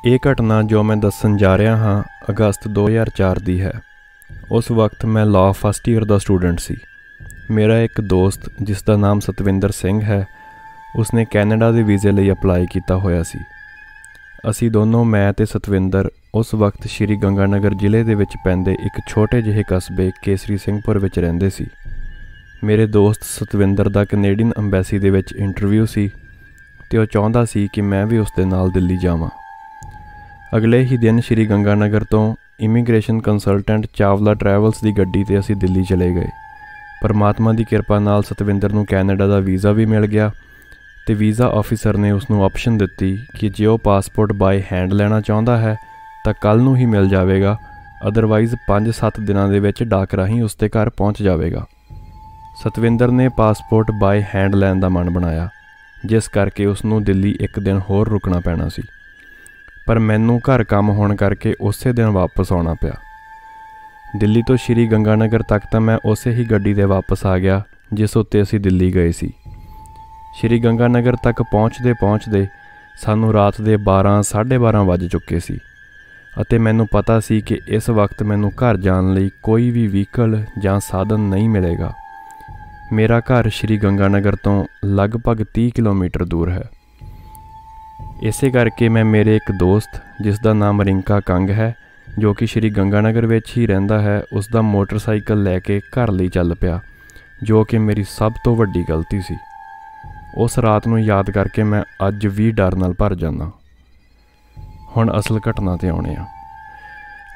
ਇਹ ਘਟਨਾ ਜੋ ਮੈਂ ਦੱਸਣ ਜਾ ਰਿਹਾ ਹਾਂ ਅਗਸਤ 2004 ਦੀ ਹੈ। ਉਸ ਵਕਤ ਮੈਂ ਲਾਅ ਫਸਟ ਈਅਰ ਦਾ ਸਟੂਡੈਂਟ ਸੀ। ਮੇਰਾ ਇੱਕ ਦੋਸਤ ਜਿਸ ਦਾ ਨਾਮ ਸਤਵਿੰਦਰ ਸਿੰਘ ਹੈ, ਉਸਨੇ ਕੈਨੇਡਾ ਦੇ ਵੀਜ਼ੇ ਲਈ ਅਪਲਾਈ ਕੀਤਾ ਹੋਇਆ ਸੀ। ਅਸੀਂ ਦੋਨੋਂ, ਮੈਂ ਅਤੇ ਸਤਵਿੰਦਰ, ਉਸ ਵਕਤ ਸ਼੍ਰੀ ਗੰਗਾਨਗਰ ਜ਼ਿਲ੍ਹੇ ਦੇ ਵਿੱਚ ਪੈਂਦੇ ਇੱਕ ਛੋਟੇ ਜਿਹੇ ਕਸਬੇ ਕੇਸਰੀ ਸਿੰਘਪੁਰ ਵਿੱਚ ਰਹਿੰਦੇ ਸੀ। ਮੇਰੇ ਦੋਸਤ ਸਤਵਿੰਦਰ ਦਾ ਕੈਨੇਡੀਅਨ ਅੰਬੈਸੀ ਦੇ ਵਿੱਚ ਇੰਟਰਵਿਊ ਸੀ ਅਤੇ ਉਹ ਚਾਹੁੰਦਾ ਸੀ ਕਿ ਮੈਂ ਵੀ ਉਸ ਦੇ ਨਾਲ ਦਿੱਲੀ ਜਾਵਾਂ। ਅਗਲੇ ਹੀ ਦਿਨ ਸ਼੍ਰੀ ਗੰਗਾਨਗਰ ਤੋਂ ਇਮੀਗ੍ਰੇਸ਼ਨ ਕੰਸਲਟੈਂਟ ਚਾਵਲਾ ਟਰੈਵਲਸ ਦੀ ਗੱਡੀ 'ਤੇ ਅਸੀਂ ਦਿੱਲੀ ਚਲੇ ਗਏ। ਪਰਮਾਤਮਾ ਦੀ ਕਿਰਪਾ ਨਾਲ ਸਤਵਿੰਦਰ ਨੂੰ ਕੈਨੇਡਾ ਦਾ ਵੀਜ਼ਾ ਵੀ ਮਿਲ ਗਿਆ ਅਤੇ ਵੀਜ਼ਾ ਆਫਿਸਰ ਨੇ ਉਸਨੂੰ ਆਪਸ਼ਨ ਦਿੱਤੀ ਕਿ ਜੇ ਉਹ ਪਾਸਪੋਰਟ ਬਾਏ ਹੈਂਡ ਲੈਣਾ ਚਾਹੁੰਦਾ ਹੈ ਤਾਂ ਕੱਲ੍ਹ ਨੂੰ ਹੀ ਮਿਲ ਜਾਵੇਗਾ, ਅਦਰਵਾਈਜ਼ 5-7 ਦਿਨਾਂ ਦੇ ਵਿੱਚ ਡਾਕ ਰਾਹੀਂ ਉਸ ਦੇ ਘਰ ਪਹੁੰਚ ਜਾਵੇਗਾ। ਸਤਵਿੰਦਰ ਨੇ ਪਾਸਪੋਰਟ ਬਾਏ ਹੈਂਡ ਲੈਣ ਦਾ ਮਨ ਬਣਾਇਆ, ਜਿਸ ਕਰਕੇ ਉਸਨੂੰ ਦਿੱਲੀ ਇੱਕ ਦਿਨ ਹੋਰ ਰੁਕਣਾ ਪੈਣਾ ਸੀ। ਪਰ ਮੈਨੂੰ ਘਰ ਕੰਮ ਹੋਣ ਕਰਕੇ ਉਸੇ ਦਿਨ ਵਾਪਸ ਆਉਣਾ ਪਿਆ। ਦਿੱਲੀ ਤੋਂ ਸ਼੍ਰੀ ਗੰਗਾਨਗਰ ਤੱਕ ਤਾਂ ਮੈਂ ਉਸੇ ਹੀ ਗੱਡੀ 'ਤੇ ਵਾਪਸ ਆ ਗਿਆ ਜਿਸ ਉੱਤੇ ਅਸੀਂ ਦਿੱਲੀ ਗਏ ਸੀ। ਸ਼੍ਰੀ ਗੰਗਾਨਗਰ ਤੱਕ ਪਹੁੰਚਦੇ ਸਾਨੂੰ ਰਾਤ ਦੇ 12-12:30 ਵੱਜ ਚੁੱਕੇ ਸੀ ਅਤੇ ਮੈਨੂੰ ਪਤਾ ਸੀ ਕਿ ਇਸ ਵਕਤ ਮੈਨੂੰ ਘਰ ਜਾਣ ਲਈ ਕੋਈ ਵੀ ਵਹੀਕਲ ਜਾਂ ਸਾਧਨ ਨਹੀਂ ਮਿਲੇਗਾ। ਮੇਰਾ ਘਰ ਸ਼੍ਰੀ ਗੰਗਾਨਗਰ ਤੋਂ ਲਗਭਗ 30 ਕਿਲੋਮੀਟਰ ਦੂਰ ਹੈ। ਇਸੇ ਕਰਕੇ ਮੈਂ ਮੇਰੇ ਇੱਕ ਦੋਸਤ ਜਿਸ ਦਾ ਨਾਮ ਰਿੰਕਾ ਕੰਗ ਹੈ, ਜੋ ਕਿ ਸ਼੍ਰੀ ਗੰਗਾਨਗਰ ਵਿੱਚ ਹੀ ਰਹਿੰਦਾ ਹੈ, ਉਸ ਦਾ ਮੋਟਰਸਾਈਕਲ ਲੈ ਕੇ ਘਰ ਲਈ ਚੱਲ ਪਿਆ, ਜੋ ਕਿ ਮੇਰੀ ਸਭ ਤੋਂ ਵੱਡੀ ਗਲਤੀ ਸੀ। ਉਸ ਰਾਤ ਨੂੰ ਯਾਦ ਕਰਕੇ ਮੈਂ ਅੱਜ ਵੀ ਡਰ ਨਾਲ ਭਰ ਜਾਂਦਾ। ਹੁਣ ਅਸਲ ਘਟਨਾ 'ਤੇ ਆਉਣੇ ਆ।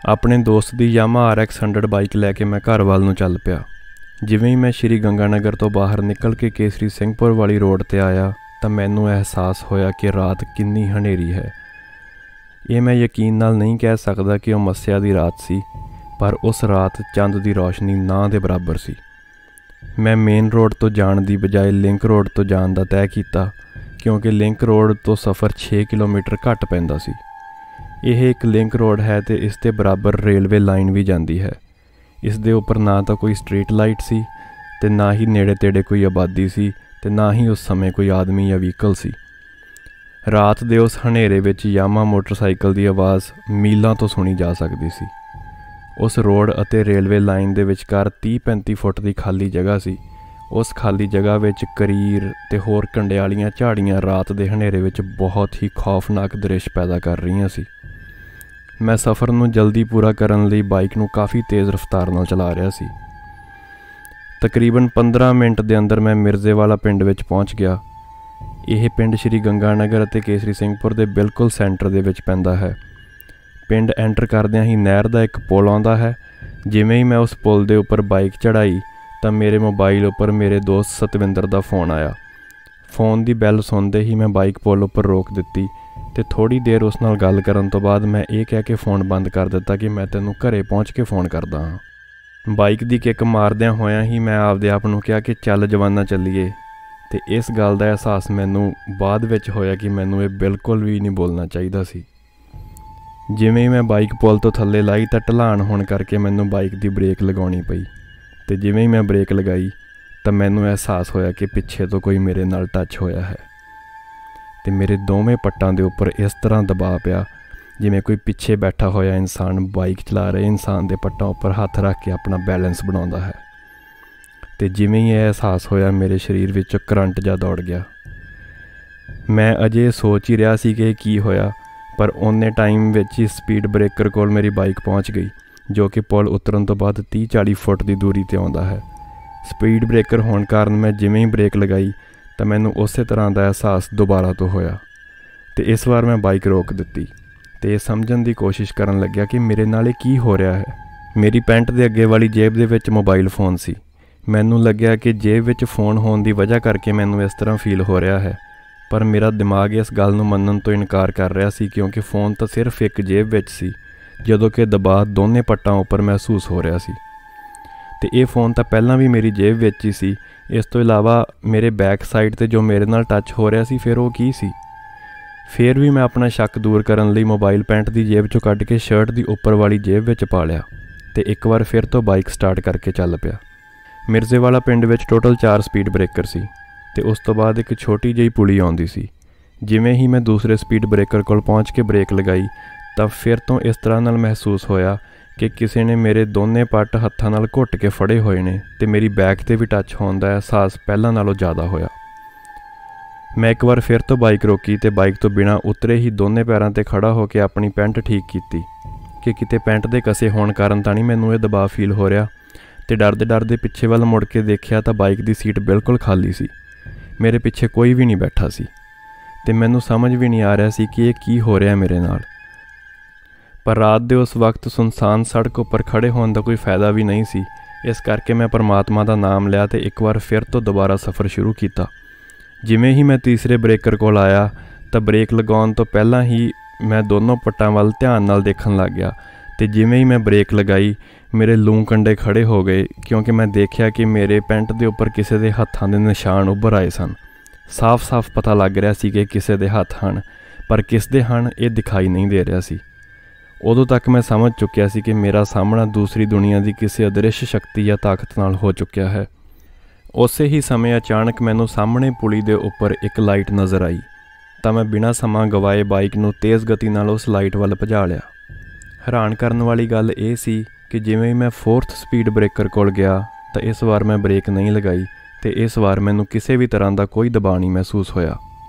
ਆਪਣੇ ਦੋਸਤ ਦੀ ਯਾਮਾ RX 100 ਬਾਈਕ ਲੈ ਕੇ ਮੈਂ ਘਰ ਵੱਲ ਨੂੰ ਚੱਲ ਪਿਆ। ਜਿਵੇਂ ਹੀ ਮੈਂ ਸ਼੍ਰੀ ਗੰਗਾਨਗਰ ਤੋਂ ਬਾਹਰ ਨਿਕਲ ਕੇ ਕੇਸਰੀ ਸਿੰਘਪੁਰ ਵਾਲੀ ਰੋਡ 'ਤੇ ਆਇਆ ਤਾਂ ਮੈਨੂੰ ਅਹਿਸਾਸ ਹੋਇਆ ਕਿ ਰਾਤ ਕਿੰਨੀ ਹਨੇਰੀ ਹੈ। ਇਹ ਮੈਂ ਯਕੀਨ ਨਾਲ ਨਹੀਂ ਕਹਿ ਸਕਦਾ ਕਿ ਉਹ ਮੱਸਿਆ ਦੀ ਰਾਤ ਸੀ, ਪਰ ਉਸ ਰਾਤ ਚੰਦ ਦੀ ਰੌਸ਼ਨੀ ਨਾ ਦੇ ਬਰਾਬਰ ਸੀ। ਮੈਂ ਮੇਨ ਰੋਡ ਤੋਂ ਜਾਣ ਦੀ ਬਜਾਏ ਲਿੰਕ ਰੋਡ ਤੋਂ ਜਾਣ ਦਾ ਤੈਅ ਕੀਤਾ, ਕਿਉਂਕਿ ਲਿੰਕ ਰੋਡ ਤੋਂ ਸਫ਼ਰ 6 ਕਿਲੋਮੀਟਰ ਘੱਟ ਪੈਂਦਾ ਸੀ। ਇਹ ਇੱਕ ਲਿੰਕ ਰੋਡ ਹੈ ਅਤੇ ਇਸ ਦੇ ਬਰਾਬਰ ਰੇਲਵੇ ਲਾਈਨ ਵੀ ਜਾਂਦੀ ਹੈ। ਇਸ ਦੇ ਉੱਪਰ ਨਾ ਤਾਂ ਕੋਈ ਸਟਰੀਟ ਲਾਈਟ ਸੀ ਅਤੇ ਨਾ ਹੀ ਨੇੜੇ ਤੇੜੇ ਕੋਈ ਆਬਾਦੀ ਸੀ ਅਤੇ ਨਾ ਹੀ ਉਸ ਸਮੇਂ ਕੋਈ ਆਦਮੀ ਜਾਂ ਵਹੀਕਲ ਸੀ। ਰਾਤ ਦੇ ਉਸ ਹਨੇਰੇ ਵਿੱਚ ਯਾਮਾ ਮੋਟਰਸਾਈਕਲ ਦੀ ਆਵਾਜ਼ ਮੀਲਾਂ ਤੋਂ ਸੁਣੀ ਜਾ ਸਕਦੀ ਸੀ। ਉਸ ਰੋਡ ਅਤੇ ਰੇਲਵੇ ਲਾਈਨ ਦੇ ਵਿਚਕਾਰ 30-35 ਫੁੱਟ ਦੀ ਖਾਲੀ ਜਗ੍ਹਾ ਸੀ। ਉਸ ਖਾਲੀ ਜਗ੍ਹਾ ਵਿੱਚ ਕਰੀਰ ਅਤੇ ਹੋਰ ਕੰਡਿਆਲੀਆਂ ਝਾੜੀਆਂ ਰਾਤ ਦੇ ਹਨੇਰੇ ਵਿੱਚ ਬਹੁਤ ਹੀ ਖੌਫਨਾਕ ਦ੍ਰਿਸ਼ ਪੈਦਾ ਕਰ ਰਹੀਆਂ ਸੀ। ਮੈਂ ਸਫ਼ਰ ਨੂੰ ਜਲਦੀ ਪੂਰਾ ਕਰਨ ਲਈ ਬਾਈਕ ਨੂੰ ਕਾਫੀ ਤੇਜ਼ ਰਫ਼ਤਾਰ ਨਾਲ ਚਲਾ ਰਿਹਾ ਸੀ। ਤਕਰੀਬਨ 15 ਮਿੰਟ ਦੇ ਅੰਦਰ ਮੈਂ ਮਿਰਜ਼ੇਵਾਲਾ ਪਿੰਡ ਵਿੱਚ ਪਹੁੰਚ ਗਿਆ। ਇਹ ਪਿੰਡ ਸ਼੍ਰੀ ਗੰਗਾਨਗਰ ਅਤੇ ਕੇਸਰੀ ਸਿੰਘਪੁਰ ਦੇ ਬਿਲਕੁਲ ਸੈਂਟਰ ਦੇ ਵਿੱਚ ਪੈਂਦਾ ਹੈ। ਪਿੰਡ ਐਂਟਰ ਕਰਦਿਆਂ ਹੀ ਨਹਿਰ ਦਾ ਇੱਕ ਪੁਲ ਆਉਂਦਾ ਹੈ। ਜਿਵੇਂ ਹੀ ਮੈਂ ਉਸ ਪੁਲ ਦੇ ਉੱਪਰ ਬਾਈਕ ਚੜ੍ਹਾਈ ਤਾਂ ਮੇਰੇ ਮੋਬਾਈਲ ਉੱਪਰ ਮੇਰੇ ਦੋਸਤ ਸਤਵਿੰਦਰ ਦਾ ਫ਼ੋਨ ਆਇਆ। ਫ਼ੋਨ ਦੀ ਬੈਲ ਸੁਣਦੇ ਹੀ ਮੈਂ ਬਾਈਕ ਪੁਲ ਉੱਪਰ ਰੋਕ ਦਿੱਤੀ ਅਤੇ ਥੋੜ੍ਹੀ ਦੇਰ ਉਸ ਨਾਲ ਗੱਲ ਕਰਨ ਤੋਂ ਬਾਅਦ ਮੈਂ ਇਹ ਕਹਿ ਕੇ ਫ਼ੋਨ ਬੰਦ ਕਰ ਦਿੱਤਾ ਕਿ ਮੈਂ ਤੈਨੂੰ ਘਰੇ ਪਹੁੰਚ ਕੇ ਫ਼ੋਨ ਕਰਦਾ ਹਾਂ। ਬਾਈਕ ਦੀ ਕਿੱਕ ਮਾਰਦਿਆਂ ਹੋਇਆਂ ਹੀ ਮੈਂ ਆਪਦੇ ਆਪ ਨੂੰ ਕਿਹਾ ਕਿ ਚੱਲ ਜਵਾਨਾ ਚੱਲੀਏ, ਅਤੇ ਇਸ ਗੱਲ ਦਾ ਅਹਿਸਾਸ ਮੈਨੂੰ ਬਾਅਦ ਵਿੱਚ ਹੋਇਆ ਕਿ ਮੈਨੂੰ ਇਹ ਬਿਲਕੁਲ ਵੀ ਨਹੀਂ ਬੋਲਣਾ ਚਾਹੀਦਾ ਸੀ। ਜਿਵੇਂ ਹੀ ਮੈਂ ਬਾਈਕ ਪੁਲ ਤੋਂ ਥੱਲੇ ਲਾਈ ਤਾਂ ਢਲਾਣ ਹੋਣ ਕਰਕੇ ਮੈਨੂੰ ਬਾਈਕ ਦੀ ਬ੍ਰੇਕ ਲਗਾਉਣੀ ਪਈ, ਅਤੇ ਜਿਵੇਂ ਹੀ ਮੈਂ ਬ੍ਰੇਕ ਲਗਾਈ ਤਾਂ ਮੈਨੂੰ ਅਹਿਸਾਸ ਹੋਇਆ ਕਿ ਪਿੱਛੇ ਤੋਂ ਕੋਈ ਮੇਰੇ ਨਾਲ ਟੱਚ ਹੋਇਆ ਹੈ ਅਤੇ ਮੇਰੇ ਦੋਵੇਂ ਪੱਟਾਂ ਦੇ ਉੱਪਰ ਇਸ ਤਰ੍ਹਾਂ ਦਬਾਅ ਪਿਆ ਜਿਵੇਂ ਕੋਈ ਪਿੱਛੇ ਬੈਠਾ ਹੋਇਆ ਇਨਸਾਨ ਬਾਈਕ ਚਲਾ ਰਹੇ ਇਨਸਾਨ ਦੇ ਪੱਟਾਂ ਉੱਪਰ ਹੱਥ ਰੱਖ ਕੇ ਆਪਣਾ ਬੈਲੈਂਸ ਬਣਾਉਂਦਾ ਹੈ। ਅਤੇ ਜਿਵੇਂ ਹੀ ਇਹ ਅਹਿਸਾਸ ਹੋਇਆ ਮੇਰੇ ਸਰੀਰ ਵਿੱਚ ਕਰੰਟ ਜਿਹਾ ਦੌੜ ਗਿਆ। ਮੈਂ ਅਜੇ ਸੋਚ ਹੀ ਰਿਹਾ ਸੀ ਕਿ ਕੀ ਹੋਇਆ, ਪਰ ਓਨੇ ਟਾਈਮ ਵਿੱਚ ਹੀ ਸਪੀਡ ਬ੍ਰੇਕਰ ਕੋਲ ਮੇਰੀ ਬਾਈਕ ਪਹੁੰਚ ਗਈ, ਜੋ ਕਿ ਪੁਲ ਉਤਰਨ ਤੋਂ ਬਾਅਦ 30-40 ਫੁੱਟ ਦੀ ਦੂਰੀ 'ਤੇ ਆਉਂਦਾ ਹੈ। ਸਪੀਡ ਬ੍ਰੇਕਰ ਹੋਣ ਕਾਰਨ ਮੈਂ ਜਿਵੇਂ ਹੀ ਬ੍ਰੇਕ ਲਗਾਈ ਤਾਂ ਮੈਨੂੰ ਉਸੇ ਤਰ੍ਹਾਂ ਦਾ ਅਹਿਸਾਸ ਦੁਬਾਰਾ ਤੋਂ ਹੋਇਆ, ਅਤੇ ਇਸ ਵਾਰ ਮੈਂ ਬਾਈਕ ਰੋਕ ਦਿੱਤੀ ਅਤੇ ਇਹ ਸਮਝਣ ਦੀ ਕੋਸ਼ਿਸ਼ ਕਰਨ ਲੱਗਿਆ ਕਿ ਮੇਰੇ ਨਾਲ ਇਹ ਕੀ ਹੋ ਰਿਹਾ ਹੈ। ਮੇਰੀ ਪੈਂਟ ਦੇ ਅੱਗੇ ਵਾਲੀ ਜੇਬ ਦੇ ਵਿੱਚ ਮੋਬਾਈਲ ਫ਼ੋਨ ਸੀ। ਮੈਨੂੰ ਲੱਗਿਆ ਕਿ ਜੇਬ ਵਿੱਚ ਫ਼ੋਨ ਹੋਣ ਦੀ ਵਜ੍ਹਾ ਕਰਕੇ ਮੈਨੂੰ ਇਸ ਤਰ੍ਹਾਂ ਫੀਲ ਹੋ ਰਿਹਾ ਹੈ, ਪਰ ਮੇਰਾ ਦਿਮਾਗ ਇਸ ਗੱਲ ਨੂੰ ਮੰਨਣ ਤੋਂ ਇਨਕਾਰ ਕਰ ਰਿਹਾ ਸੀ, ਕਿਉਂਕਿ ਫ਼ੋਨ ਤਾਂ ਸਿਰਫ ਇੱਕ ਜੇਬ ਵਿੱਚ ਸੀ, ਜਦੋਂ ਕਿ ਦਬਾਅ ਦੋਨੇ ਪੱਟਾਂ ਉੱਪਰ ਮਹਿਸੂਸ ਹੋ ਰਿਹਾ ਸੀ। ਅਤੇ ਇਹ ਫ਼ੋਨ ਤਾਂ ਪਹਿਲਾਂ ਵੀ ਮੇਰੀ ਜੇਬ ਵਿੱਚ ਹੀ ਸੀ। ਇਸ ਤੋਂ ਇਲਾਵਾ ਮੇਰੇ ਬੈਕ ਸਾਈਡ 'ਤੇ ਜੋ ਮੇਰੇ ਨਾਲ ਟੱਚ ਹੋ ਰਿਹਾ ਸੀ, ਫਿਰ ਉਹ ਕੀ ਸੀ? ਫਿਰ ਵੀ ਮੈਂ ਆਪਣਾ ਸ਼ੱਕ ਦੂਰ ਕਰਨ ਲਈ ਮੋਬਾਈਲ ਪੈਂਟ ਦੀ ਜੇਬ 'ਚੋਂ ਕੱਢ ਕੇ ਸ਼ਰਟ ਦੀ ਉੱਪਰ ਵਾਲੀ ਜੇਬ ਵਿੱਚ ਪਾ ਲਿਆ ਅਤੇ ਇੱਕ ਵਾਰ ਫਿਰ ਤੋਂ ਬਾਈਕ ਸਟਾਰਟ ਕਰਕੇ ਚੱਲ ਪਿਆ। ਮਿਰਜ਼ੇਵਾਲਾ ਪਿੰਡ ਵਿੱਚ ਟੋਟਲ 4 ਸਪੀਡ ਬ੍ਰੇਕਰ ਸੀ ਅਤੇ ਉਸ ਤੋਂ ਬਾਅਦ ਇੱਕ ਛੋਟੀ ਜਿਹੀ ਪੁਲੀ ਆਉਂਦੀ ਸੀ। ਜਿਵੇਂ ਹੀ ਮੈਂ ਦੂਸਰੇ ਸਪੀਡ ਬ੍ਰੇਕਰ ਕੋਲ ਪਹੁੰਚ ਕੇ ਬ੍ਰੇਕ ਲਗਾਈ ਤਾਂ ਫਿਰ ਤੋਂ ਇਸ ਤਰ੍ਹਾਂ ਨਾਲ ਮਹਿਸੂਸ ਹੋਇਆ ਕਿ ਕਿਸੇ ਨੇ ਮੇਰੇ ਦੋਨੇ ਪੱਟ ਹੱਥਾਂ ਨਾਲ ਘੁੱਟ ਕੇ ਫੜੇ ਹੋਏ ਨੇ ਤੇ ਮੇਰੀ ਬੈਕ ਤੇ ਵੀ ਟੱਚ ਹੋਣ ਦਾ ਅਹਿਸਾਸ ਪਹਿਲਾਂ ਨਾਲੋਂ ਜ਼ਿਆਦਾ ਹੋਇਆ। ਮੈਂ ਇੱਕ ਵਾਰ ਫਿਰ ਤੋਂ ਬਾਈਕ ਰੋਕੀ ਤੇ ਬਾਈਕ ਤੋਂ ਬਿਨਾਂ ਉਤਰੇ ਹੀ ਦੋਨੇ ਪੈਰਾਂ ਤੇ ਖੜਾ ਹੋ ਕੇ ਆਪਣੀ ਪੈਂਟ ਠੀਕ ਕੀਤੀ ਕਿ ਕਿਤੇ ਪੈਂਟ ਦੇ ਕਸੇ ਹੋਣ ਕਾਰਨ ਤਾਂ ਨਹੀਂ ਮੈਨੂੰ ਇਹ ਦਬਾਅ ਫੀਲ ਹੋ ਰਿਹਾ। ਤੇ ਡਰਦੇ ਪਿੱਛੇ ਵੱਲ ਮੁੜ ਕੇ ਦੇਖਿਆ ਤਾਂ ਬਾਈਕ ਦੀ ਸੀਟ ਬਿਲਕੁਲ ਖਾਲੀ ਸੀ। ਮੇਰੇ ਪਿੱਛੇ ਕੋਈ ਵੀ ਨਹੀਂ ਬੈਠਾ ਸੀ ਤੇ ਮੈਨੂੰ ਸਮਝ ਵੀ ਨਹੀਂ ਆ ਰਿਹਾ ਸੀ ਕਿ ਇਹ ਕੀ ਹੋ ਰਿਹਾ ਮੇਰੇ ਨਾਲ। ਪਰ ਰਾਤ ਦੇ ਉਸ ਵਕਤ ਸੁਨਸਾਨ ਸੜਕ ਉੱਪਰ ਖੜੇ ਹੋਣ ਦਾ ਕੋਈ ਫਾਇਦਾ ਵੀ ਨਹੀਂ ਸੀ। ਇਸ ਕਰਕੇ ਮੈਂ ਪਰਮਾਤਮਾ ਦਾ ਨਾਮ ਲਿਆ ਤੇ ਇੱਕ ਵਾਰ ਫਿਰ ਤੋਂ ਦੁਬਾਰਾ ਸਫ਼ਰ ਸ਼ੁਰੂ ਕੀਤਾ। ਜਿਵੇਂ ਹੀ ਮੈਂ ਤੀਸਰੇ ਬ੍ਰੇਕਰ ਕੋਲ ਆਇਆ ਤਾਂ ਬ੍ਰੇਕ ਲਗਾਉਣ ਤੋਂ ਪਹਿਲਾਂ ਹੀ ਮੈਂ ਦੋਨੋਂ ਪੱਟਾਂ ਵੱਲ ਧਿਆਨ ਨਾਲ ਦੇਖਣ ਲੱਗ ਗਿਆ ਤੇ ਜਿਵੇਂ ਹੀ ਮੈਂ ਬ੍ਰੇਕ ਲਗਾਈ ਮੇਰੇ ਲੂੰ ਕੰਡੇ ਖੜੇ ਹੋ ਗਏ ਕਿਉਂਕਿ ਮੈਂ ਦੇਖਿਆ ਕਿ ਮੇਰੇ ਪੈਂਟ ਦੇ ਉੱਪਰ ਕਿਸੇ ਦੇ ਹੱਥਾਂ ਦੇ ਨਿਸ਼ਾਨ ਉੱਭਰ ਆਏ ਸਨ। ਸਾਫ਼-ਸਾਫ਼ ਪਤਾ ਲੱਗ ਰਿਹਾ ਸੀ ਕਿ ਕਿਸੇ ਦੇ ਹੱਥ ਹਨ, ਪਰ ਕਿਸ ਦੇ ਹਨ ਇਹ ਦਿਖਾਈ ਨਹੀਂ ਦੇ ਰਿਹਾ ਸੀ। ਉਦੋਂ ਤੱਕ ਮੈਂ ਸਮਝ ਚੁੱਕਿਆ ਸੀ ਕਿ ਮੇਰਾ ਸਾਹਮਣਾ ਦੂਸਰੀ ਦੁਨੀਆ ਦੀ ਕਿਸੇ ਅਦ੍ਰਿਸ਼ ਸ਼ਕਤੀ ਜਾਂ ਤਾਕਤ ਨਾਲ ਹੋ ਚੁੱਕਿਆ ਹੈ। ਉਸੇ ਹੀ ਸਮੇਂ ਅਚਾਨਕ ਮੈਨੂੰ ਸਾਹਮਣੇ ਪੁਲੀ ਦੇ ਉੱਪਰ ਇੱਕ ਲਾਈਟ ਨਜ਼ਰ ਆਈ ਤਾਂ ਮੈਂ ਬਿਨਾਂ ਸਮਾਂ ਗਵਾਏ ਬਾਈਕ ਨੂੰ ਤੇਜ਼ ਗਤੀ ਨਾਲ ਉਸ ਲਾਈਟ ਵੱਲ ਭਜਾ ਲਿਆ। ਹੈਰਾਨ ਕਰਨ ਵਾਲੀ ਗੱਲ ਇਹ ਸੀ ਕਿ ਜਿਵੇਂ ਹੀ ਮੈਂ 4th ਸਪੀਡ ਬ੍ਰੇਕਰ ਕੋਲ ਗਿਆ ਤਾਂ ਇਸ ਵਾਰ ਮੈਂ ਬ੍ਰੇਕ ਨਹੀਂ ਲਗਾਈ ਤੇ ਇਸ ਵਾਰ ਮੈਨੂੰ ਕਿਸੇ ਵੀ ਤਰ੍ਹਾਂ ਦਾ ਕੋਈ ਦਬਾਅ ਨਹੀਂ ਮਹਿਸੂਸ ਹੋਇਆ।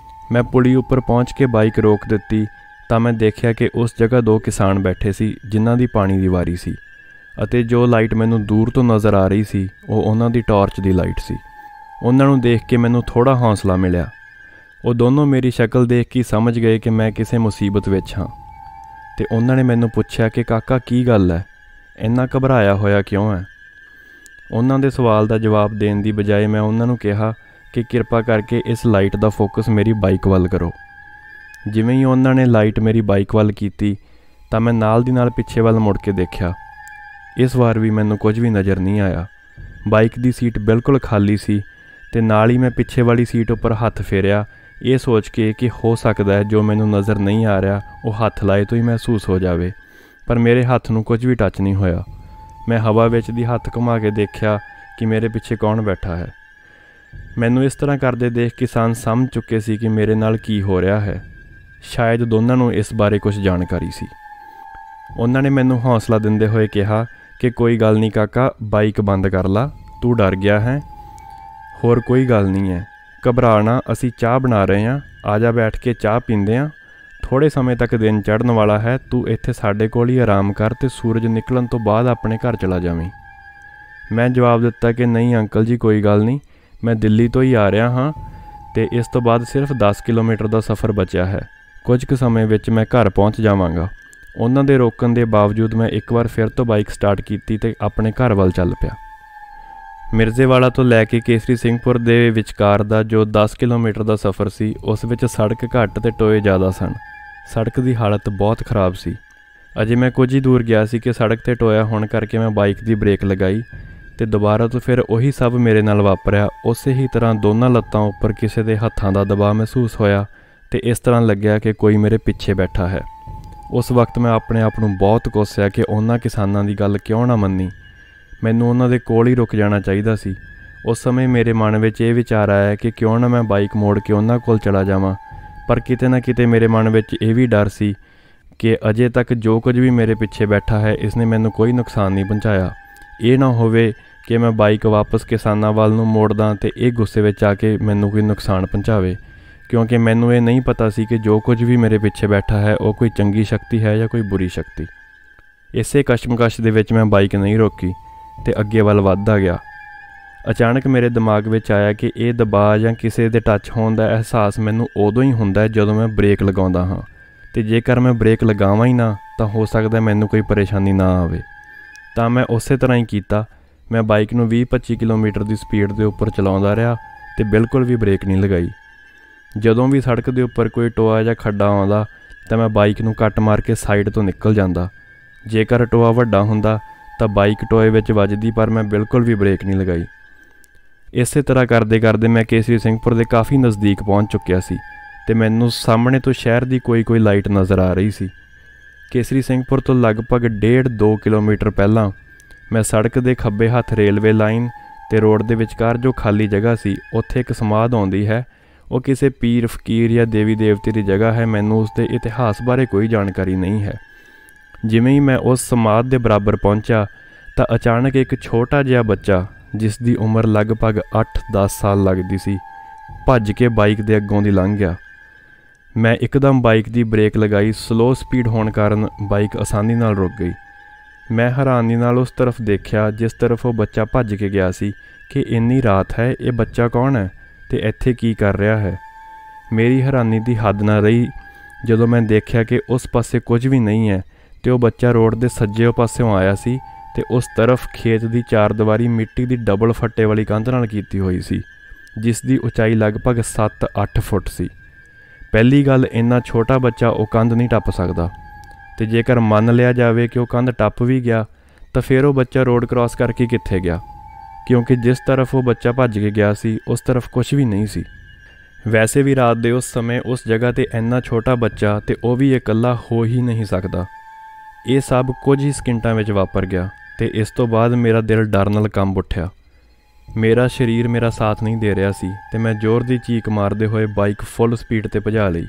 ਮੈਂ ਪੁਲੀ ਉੱਪਰ ਪਹੁੰਚ ਕੇ ਬਾਈਕ ਰੋਕ ਦਿੱਤੀ ਤਾਂ ਮੈਂ ਦੇਖਿਆ ਕਿ ਉਸ ਜਗ੍ਹਾ 2 ਕਿਸਾਨ ਬੈਠੇ ਸੀ ਜਿਨ੍ਹਾਂ ਦੀ ਪਾਣੀ ਦੀ ਵਾਰੀ ਸੀ ਅਤੇ ਜੋ ਲਾਈਟ ਮੈਨੂੰ ਦੂਰ ਤੋਂ ਨਜ਼ਰ ਆ ਰਹੀ ਸੀ ਉਹ ਉਹਨਾਂ ਦੀ ਟਾਰਚ ਦੀ ਲਾਈਟ ਸੀ। ਉਹਨਾਂ ਨੂੰ ਦੇਖ ਕੇ ਮੈਨੂੰ ਥੋੜ੍ਹਾ ਹੌਸਲਾ ਮਿਲਿਆ। ਉਹ ਦੋਨੋਂ ਮੇਰੀ ਸ਼ਕਲ ਦੇਖ ਕੇ ਸਮਝ ਗਏ ਕਿ ਮੈਂ ਕਿਸੇ ਮੁਸੀਬਤ ਵਿੱਚ ਹਾਂ ਤੇ ਉਹਨਾਂ ਨੇ ਮੈਨੂੰ ਪੁੱਛਿਆ ਕਿ ਕਾਕਾ ਕੀ ਗੱਲ ਹੈ, ਇੰਨਾ ਘਬਰਾਇਆ ਹੋਇਆ ਕਿਉਂ ਹੈ। ਉਹਨਾਂ ਦੇ ਸਵਾਲ ਦਾ ਜਵਾਬ ਦੇਣ ਦੀ ਬਜਾਏ ਮੈਂ ਉਹਨਾਂ ਨੂੰ ਕਿਹਾ ਕਿ ਕਿਰਪਾ ਕਰਕੇ ਇਸ ਲਾਈਟ ਦਾ ਫੋਕਸ ਮੇਰੀ ਬਾਈਕ ਵੱਲ ਕਰੋ। ਜਿਵੇਂ ਹੀ ਉਹਨਾਂ ਨੇ ਲਾਈਟ ਮੇਰੀ ਬਾਈਕ ਵੱਲ ਕੀਤੀ ਤਾਂ ਮੈਂ ਨਾਲ ਦੀ ਨਾਲ ਪਿੱਛੇ ਵੱਲ ਮੁੜ ਕੇ ਦੇਖਿਆ। ਇਸ ਵਾਰ ਵੀ ਮੈਨੂੰ ਕੁਝ ਵੀ ਨਜ਼ਰ ਨਹੀਂ ਆਇਆ। ਬਾਈਕ ਦੀ ਸੀਟ ਬਿਲਕੁਲ ਖਾਲੀ ਸੀ ਤੇ ਨਾਲ ਹੀ ਮੈਂ ਪਿੱਛੇ ਵਾਲੀ ਸੀਟ ਉੱਪਰ ਹੱਥ ਫੇਰਿਆ ਇਹ ਸੋਚ ਕੇ ਕਿ ਹੋ ਸਕਦਾ ਹੈ ਜੋ ਮੈਨੂੰ ਨਜ਼ਰ ਨਹੀਂ ਆ ਰਿਹਾ ਉਹ ਹੱਥ ਲਾਏ ਤੋਂ ਹੀ ਮਹਿਸੂਸ ਹੋ ਜਾਵੇ, ਪਰ ਮੇਰੇ ਹੱਥ ਨੂੰ ਕੁਝ ਵੀ ਟੱਚ ਨਹੀਂ ਹੋਇਆ। ਮੈਂ ਹਵਾ ਵਿੱਚ ਦੀ ਹੱਥ ਘੁਮਾ ਕੇ ਦੇਖਿਆ ਕਿ ਮੇਰੇ ਪਿੱਛੇ ਕੌਣ ਬੈਠਾ ਹੈ। ਮੈਨੂੰ ਇਸ ਤਰ੍ਹਾਂ ਕਰਦੇ ਦੇਖ ਕਿਸਾਨ ਸਮਝ ਚੁੱਕੇ ਸੀ ਕਿ ਮੇਰੇ ਨਾਲ ਕੀ ਹੋ ਰਿਹਾ ਹੈ। ਸ਼ਾਇਦ ਦੋਨਾਂ ਨੂੰ ਇਸ ਬਾਰੇ ਕੁਝ ਜਾਣਕਾਰੀ ਸੀ। ਉਹਨਾਂ ਨੇ ਮੈਨੂੰ ਹੌਸਲਾ ਦਿੰਦੇ ਹੋਏ ਕਿਹਾ ਕਿ ਕੋਈ ਗੱਲ ਨਹੀਂ ਕਾਕਾ, ਬਾਈਕ ਬੰਦ ਕਰ ਲਾ, ਤੂੰ ਡਰ ਗਿਆ ਹੈ, ਹੋਰ ਕੋਈ ਗੱਲ ਨਹੀਂ ਹੈ, ਘਬਰਾ ਨਾ, ਅਸੀਂ ਚਾਹ ਬਣਾ ਰਹੇ ਹਾਂ, ਆ ਜਾ ਬੈਠ ਕੇ ਚਾਹ ਪੀਂਦੇ ਹਾਂ। ਥੋੜ੍ਹੇ ਸਮੇਂ ਤੱਕ ਦਿਨ ਚੜ੍ਹਨ ਵਾਲਾ ਹੈ, ਤੂੰ ਇੱਥੇ ਸਾਡੇ ਕੋਲ ਹੀ ਆਰਾਮ ਕਰ ਤੇ ਸੂਰਜ ਨਿਕਲਣ ਤੋਂ ਬਾਅਦ ਆਪਣੇ ਘਰ ਚਲਾ ਜਾਵੀਂ। ਮੈਂ ਜਵਾਬ ਦਿੱਤਾ ਕਿ ਨਹੀਂ ਅੰਕਲ ਜੀ, ਕੋਈ ਗੱਲ ਨਹੀਂ, ਮੈਂ ਦਿੱਲੀ ਤੋਂ ਹੀ ਆ ਰਿਹਾ ਹਾਂ ਤੇ ਇਸ ਤੋਂ ਬਾਅਦ ਸਿਰਫ 10 ਕਿਲੋਮੀਟਰ ਦਾ ਸਫ਼ਰ ਬਚਿਆ ਹੈ, ਕੁਝ ਕੁ ਸਮੇਂ ਵਿੱਚ ਮੈਂ ਘਰ ਪਹੁੰਚ ਜਾਵਾਂਗਾ। ਉਹਨਾਂ ਦੇ ਰੋਕਣ ਦੇ ਬਾਵਜੂਦ ਮੈਂ ਇੱਕ ਵਾਰ ਫਿਰ ਤੋਂ ਬਾਈਕ ਸਟਾਰਟ ਕੀਤੀ ਤੇ ਆਪਣੇ ਘਰ ਵੱਲ ਚੱਲ ਪਿਆ। ਮਿਰਜ਼ੇਵਾਲਾ ਤੋਂ ਲੈ ਕੇ ਕੇਸਰੀ ਸਿੰਘਪੁਰ ਦੇ ਵਿਚਕਾਰ ਦਾ ਜੋ 10 ਕਿਲੋਮੀਟਰ ਦਾ ਸਫ਼ਰ ਸੀ ਉਸ ਵਿੱਚ ਸੜਕ ਘੱਟ ਤੇ ਟੋਏ ਜ਼ਿਆਦਾ ਸਨ। ਸੜਕ ਦੀ ਹਾਲਤ ਬਹੁਤ ਖਰਾਬ ਸੀ। ਅਜੇ ਮੈਂ ਕੁਝ ਹੀ ਦੂਰ ਗਿਆ ਸੀ ਕਿ ਸੜਕ 'ਤੇ ਟੋਇਆ ਹੋਣ ਕਰਕੇ ਮੈਂ ਬਾਈਕ ਦੀ ਬ੍ਰੇਕ ਲਗਾਈ ਤੇ ਦੁਬਾਰਾ ਤੋਂ ਫਿਰ ਉਹੀ ਸਭ ਮੇਰੇ ਨਾਲ ਵਾਪਰਿਆ। ਉਸੇ ਹੀ ਤਰ੍ਹਾਂ ਦੋਨਾਂ ਲੱਤਾਂ ਉੱਪਰ ਕਿਸੇ ਦੇ ਹੱਥਾਂ ਦਾ ਦਬਾਅ ਮਹਿਸੂਸ ਹੋਇਆ ਤੇ ਇਸ ਤਰ੍ਹਾਂ ਲੱਗਿਆ ਕਿ ਕੋਈ ਮੇਰੇ ਪਿੱਛੇ ਬੈਠਾ ਹੈ। ਉਸ ਵਕਤ ਮੈਂ ਆਪਣੇ ਆਪ ਨੂੰ ਬਹੁਤ ਕੋਸਿਆ ਕਿ ਉਹਨਾਂ ਕਿਸਾਨਾਂ ਦੀ ਗੱਲ ਕਿਉਂ ਨਾ ਮੰਨੀ, ਮੈਨੂੰ ਉਹਨਾਂ ਦੇ ਕੋਲ ਹੀ ਰੁਕ ਜਾਣਾ ਚਾਹੀਦਾ ਸੀ। ਉਸ ਸਮੇਂ ਮੇਰੇ ਮਨ ਵਿੱਚ ਇਹ ਵਿਚਾਰ ਆਇਆ ਕਿ ਕਿਉਂ ਨਾ ਮੈਂ ਬਾਈਕ ਮੋੜ ਕੇ ਉਹਨਾਂ ਕੋਲ ਚਲਾ ਜਾਵਾਂ, ਪਰ ਕਿਤੇ ਨਾ ਕਿਤੇ ਮੇਰੇ ਮਨ ਵਿੱਚ ਇਹ ਵੀ ਡਰ ਸੀ ਕਿ ਅਜੇ ਤੱਕ ਜੋ ਕੁਝ ਵੀ ਮੇਰੇ ਪਿੱਛੇ ਬੈਠਾ ਹੈ ਇਸਨੇ ਮੈਨੂੰ ਕੋਈ ਨੁਕਸਾਨ ਨਹੀਂ ਪਹੁੰਚਾਇਆ। ਇਹ ਨਾ ਹੋਵੇ ਕਿ ਮੈਂ ਬਾਈਕ ਵਾਪਸ ਕਿਸਾਨਾਂ ਵੱਲ ਨੂੰ ਮੋੜਦਾ ਤੇ ਇਹ ਗੁੱਸੇ ਵਿੱਚ ਆ ਕੇ ਮੈਨੂੰ ਕੋਈ ਨੁਕਸਾਨ ਪਹੁੰਚਾਵੇ, ਕਿਉਂਕਿ ਮੈਨੂੰ ਇਹ ਨਹੀਂ ਪਤਾ ਸੀ ਕਿ ਜੋ ਕੁਝ ਵੀ ਮੇਰੇ ਪਿੱਛੇ ਬੈਠਾ ਹੈ ਉਹ ਕੋਈ ਚੰਗੀ ਸ਼ਕਤੀ ਹੈ ਜਾਂ ਕੋਈ ਬੁਰੀ ਸ਼ਕਤੀ। ਇਸੇ ਕਸ਼ਮਕਸ਼ ਦੇ ਵਿੱਚ ਮੈਂ ਬਾਈਕ ਨਹੀਂ ਰੋਕੀ ਤੇ ਅੱਗੇ ਵੱਲ ਵੱਧਦਾ ਗਿਆ। ਅਚਾਨਕ ਮੇਰੇ ਦਿਮਾਗ ਵਿੱਚ ਆਇਆ ਕਿ ਇਹ ਦਬਾਅ ਜਾਂ ਕਿਸੇ ਦੇ ਟੱਚ ਹੋਣ ਦਾ ਅਹਿਸਾਸ ਮੈਨੂੰ ਉਦੋਂ ਹੀ ਹੁੰਦਾ ਹੈ ਜਦੋਂ ਮੈਂ ਬ੍ਰੇਕ ਲਗਾਉਂਦਾ ਹਾਂ, ਤੇ ਜੇਕਰ ਮੈਂ ਬ੍ਰੇਕ ਲਗਾਵਾਂ ਹੀ ਨਾ ਤਾਂ ਹੋ ਸਕਦਾ ਮੈਨੂੰ ਕੋਈ ਪਰੇਸ਼ਾਨੀ ਨਾ ਆਵੇ। ਤਾਂ ਮੈਂ ਉਸੇ ਤਰ੍ਹਾਂ ਹੀ ਕੀਤਾ। ਮੈਂ ਬਾਈਕ ਨੂੰ 20-25 ਕਿਲੋਮੀਟਰ ਦੀ ਸਪੀਡ ਦੇ ਉੱਪਰ ਚਲਾਉਂਦਾ ਰਿਹਾ ਤੇ ਬਿਲਕੁਲ ਵੀ ਬ੍ਰੇਕ ਨਹੀਂ ਲਗਾਈ। ਜਦੋਂ ਵੀ ਸੜਕ ਦੇ ਉੱਪਰ ਕੋਈ ਟੋਆ ਜਾਂ ਖੱਡਾ ਆਉਂਦਾ ਤਾਂ ਮੈਂ ਬਾਈਕ ਨੂੰ ਕੱਟ ਮਾਰ ਕੇ ਸਾਈਡ ਤੋਂ ਨਿਕਲ ਜਾਂਦਾ। ਜੇਕਰ ਟੋਆ ਵੱਡਾ ਹੁੰਦਾ ਤਾਂ ਬਾਈਕ ਟੋਏ ਵਿੱਚ ਵੱਜਦੀ, ਪਰ ਮੈਂ ਬਿਲਕੁਲ ਵੀ ਬ੍ਰੇਕ ਨਹੀਂ ਲਗਾਈ। ਇਸੇ ਤਰ੍ਹਾਂ ਕਰਦੇ ਕਰਦੇ ਮੈਂ ਕੇਸਰੀ ਸਿੰਘਪੁਰ ਦੇ ਕਾਫੀ ਨਜ਼ਦੀਕ ਪਹੁੰਚ ਚੁੱਕਿਆ ਸੀ ਤੇ ਮੈਨੂੰ ਸਾਹਮਣੇ ਤੋਂ ਸ਼ਹਿਰ ਦੀ ਕੋਈ ਲਾਈਟ ਨਜ਼ਰ ਆ ਰਹੀ ਸੀ। ਕੇਸਰੀ ਸਿੰਘਪੁਰ ਤੋਂ ਲਗਭਗ 1.5-2 ਕਿਲੋਮੀਟਰ ਪਹਿਲਾਂ ਮੈਂ ਸੜਕ ਦੇ ਖੱਬੇ ਹੱਥ ਰੇਲਵੇ ਲਾਈਨ ਤੇ ਰੋਡ ਦੇ ਵਿਚਕਾਰ ਜੋ ਖਾਲੀ ਜਗ੍ਹਾ ਸੀ ਉੱਥੇ ਇੱਕ ਸਮਾਧ ਆਉਂਦੀ ਹੈ, वो किसी पीर फकीर या देवी देवते की जगह है। मैनू उसके इतिहास बारे कोई जानकारी नहीं है। जिवें ही मैं उस समाध के बराबर पहुंचा तो अचानक एक छोटा जिहा बच्चा जिसकी उम्र लगभग 8-10 साल लगती सी भज के बाइक के अगों दी लंघ गया। मैं एकदम बाइक की ब्रेक लगाई। स्लो स्पीड होने कारण बाइक आसानी नाल रुक गई। मैं हैरानी नाल उस तरफ देखा जिस तरफ वो बच्चा भज के गया सी कि इन्नी रात है, ये बच्चा कौन है तो इत्थे की कर रहा है। मेरी हैरानी की हद ना रही जदों मैं देखा कि उस पासे कुछ भी नहीं है तो वह बच्चा रोड के सज्जे पासों आया सी ते उस तरफ खेत की 4 दीवारी मिट्टी की डबल फट्टे वाली कंध नाल कीती हुई सी जिस दी उचाई लगभग 7-8 फुट सी। पहली गल, इन्ना छोटा बच्चा वो कंध नहीं टप सकता तो जेकर मान लिया जाए कि वह कंध टप भी गया तो फिर वो बच्चा रोड क्रॉस करके कित्थे गया, क्योंकि जिस तरफ वो बच्चा भज के गया सी उस तरफ कुछ भी नहीं सी। वैसे भी रात दे उस समय उस जगह ते इन्ना छोटा बच्चा तो वह भी इकल्ला हो ही नहीं सकता। ये सब कुछ ही सकिंटां विच वापर गया तो इस तो बाद मेरा दिल डर नाल कंब उठ्या। मेरा शरीर मेरा साथ नहीं दे रहा सी ते मैं जोर दी चीक मारते हुए बाइक फुल स्पीड ते भजा लई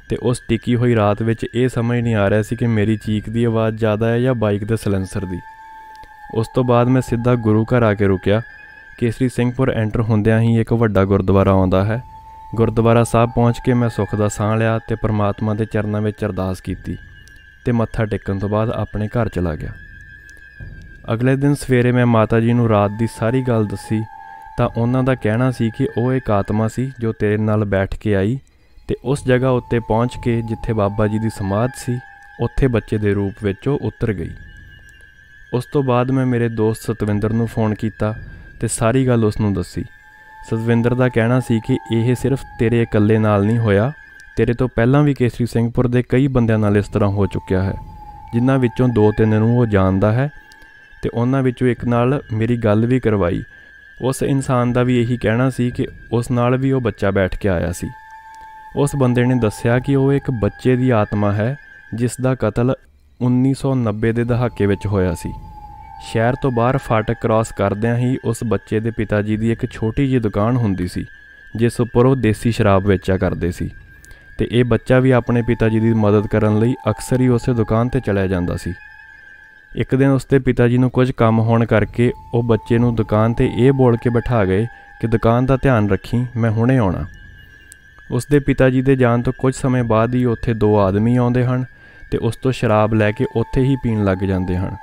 ते उस टिकी हुई रात विच ये समझ नहीं आ रहा सी कि मेरी चीक की आवाज़ ज़्यादा है या बाइक के सलेंसर की। उस तो बाद मैं सीधा गुरु घर आके रुकिया। केसरी ਸਿੰਘਪੁਰ एंटर होंदियां ही एक वड्डा गुरुद्वारा आउंदा है। गुरुद्वारा साहब पहुँच के मैं सुख दा साह लिया ते परमात्मा के चरणों में अरदास कीती ते मत्था टेकन तो बाद अपने घर चला गया। अगले दिन सवेरे मैं माता जी नूं रात की सारी गल दसी तो उन्हां दा कहना सी कि वह एक आत्मा सी जो तेरे नाल बैठ के आई ते उस जगह उत्ते पहुँच के जिथे बाबा जी की समाध सी उत्थे बच्चे के रूप विच उतर गई। उस तो बाद मैं मेरे दोस्त सतविंदर नूं फोन किया ते सारी गल उसनूं दसी। सतविंदर दा कहना सी कि यह सिर्फ तेरे इकल्ले नाल नहीं होया, तेरे तो पहलां भी केसरी ਸਿੰਘਪੁਰ दे कई बंदियां नाल इस तरह हो चुकिया है, जिन्हां विचों 2-3 नूं वो जानदा है ते उन्हां विचों एक नाल मेरी गल भी करवाई। उस इंसान का भी यही कहना सी कि उस नाल भी वो बच्चा बैठ के आया सी। उस बंदे ने दस्सिया कि वो एक बच्चे की आत्मा है जिसका कतल 1990 के दहाके विच होया सी। शहर तो बाहर फाटक क्रॉस करदियां ही उस बच्चे के पिता जी की एक छोटी जी दुकान हुंदी सी जिस उपर वो देसी शराब वेचा करते सी ते ये बच्चा भी अपने पिता जी की मदद करन लई अक्सर ही उस दुकान ते चलिया जांदा सी। एक दिन उसके पिता जी नूं कुछ काम होने करके वो बच्चे नूं दुकान ते ये बोल के बिठा गए कि दुकान का ध्यान रखी, मैं हुणे आउणा। उसके पिता जी के जान तो कुछ समय बाद ही उत्थे 2 आदमी आउंदे हन ते उस तो शराब लैके उत्थे ही पीण लग जाते हैं।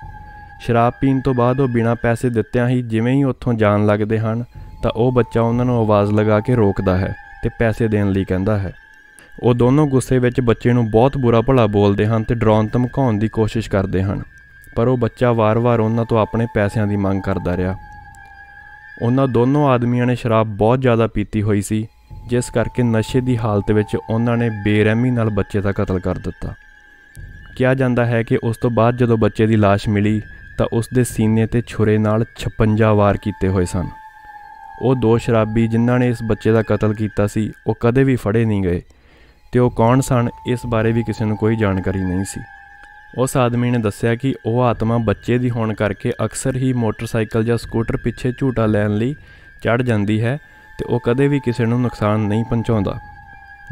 शराब पीण तो बाद वो बिना पैसे दित्तियां ही जिवें ही उत्थों जान लगते हैं तो वह बच्चा उन्हां नूं आवाज़ लगा के रोकदा है ते पैसे देण लई कहंदा है। वो दोनों गुस्से विच बच्चे नूं बहुत बुरा भला बोलते हैं ते डराउण धमकाउण की कोशिश करते हैं, पर वो बच्चा वार-वार उन्हां तो अपने पैसों की मांग करता रहा। उन्हां दोनों आदमियों ने शराब बहुत ज़्यादा पीती हुई सी जिस करके नशे की हालत विच उन्होंने बेरहमी नाल बच्चे का कतल कर दिता। कहा जाता है कि उस तो बाद जदों बच्चे की लाश मिली तो उसके सीने ते छुरे नाल 56 वार किए हुए सन। वो 2 शराबी जिन्हां ने इस बच्चे का कतल किया सी वो कदे भी फड़े नहीं गए तो वो कौन सन इस बारे भी किसी को कोई जानकारी नहीं सी। उस आदमी ने दस्सिया कि वह आत्मा बच्चे की होने करके अक्सर ही मोटरसाइकिल या स्कूटर पिछे झूटा लैन लई चढ़ जाती है तो वह कदे भी किसी को नुकसान नहीं पहुँचाता।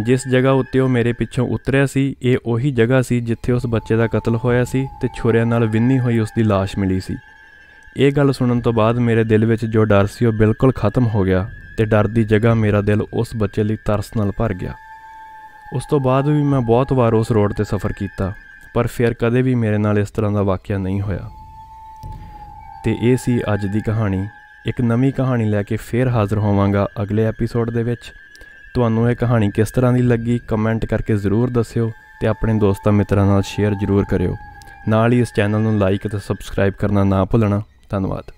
जिस जगह उत्ते वो मेरे पिछों उतरिया सी ये उही जगह सी जिथे उस बच्चे का कतल होया सी ते छुरियां नाल विन्नी हुई उसकी लाश मिली सी। ये गल सुनन तो बाद मेरे दिल विच जो डर सी वो बिल्कुल खत्म हो गया ते डर की जगह मेरा दिल उस बच्चे लई तरस नाल भर गया। उस तो बाद भी मैं बहुत बार उस रोड ते सफ़र किया पर फिर कदे भी मेरे नाल इस तरह का वाक़या नहीं होया। ते ये सी अज दी कहानी। एक नवी कहानी लैके फिर हाज़र होवांगा अगले एपीसोड दे विच। तुहानूं ये कहानी किस तरह की लगी कमेंट करके ज़रूर दस्सिओ ते अपने दोस्तां मित्रां नाल शेयर जरूर करियो। नाल ही इस चैनल नूं लाइक ते सबसक्राइब करना ना भुल्लना। धन्नवाद।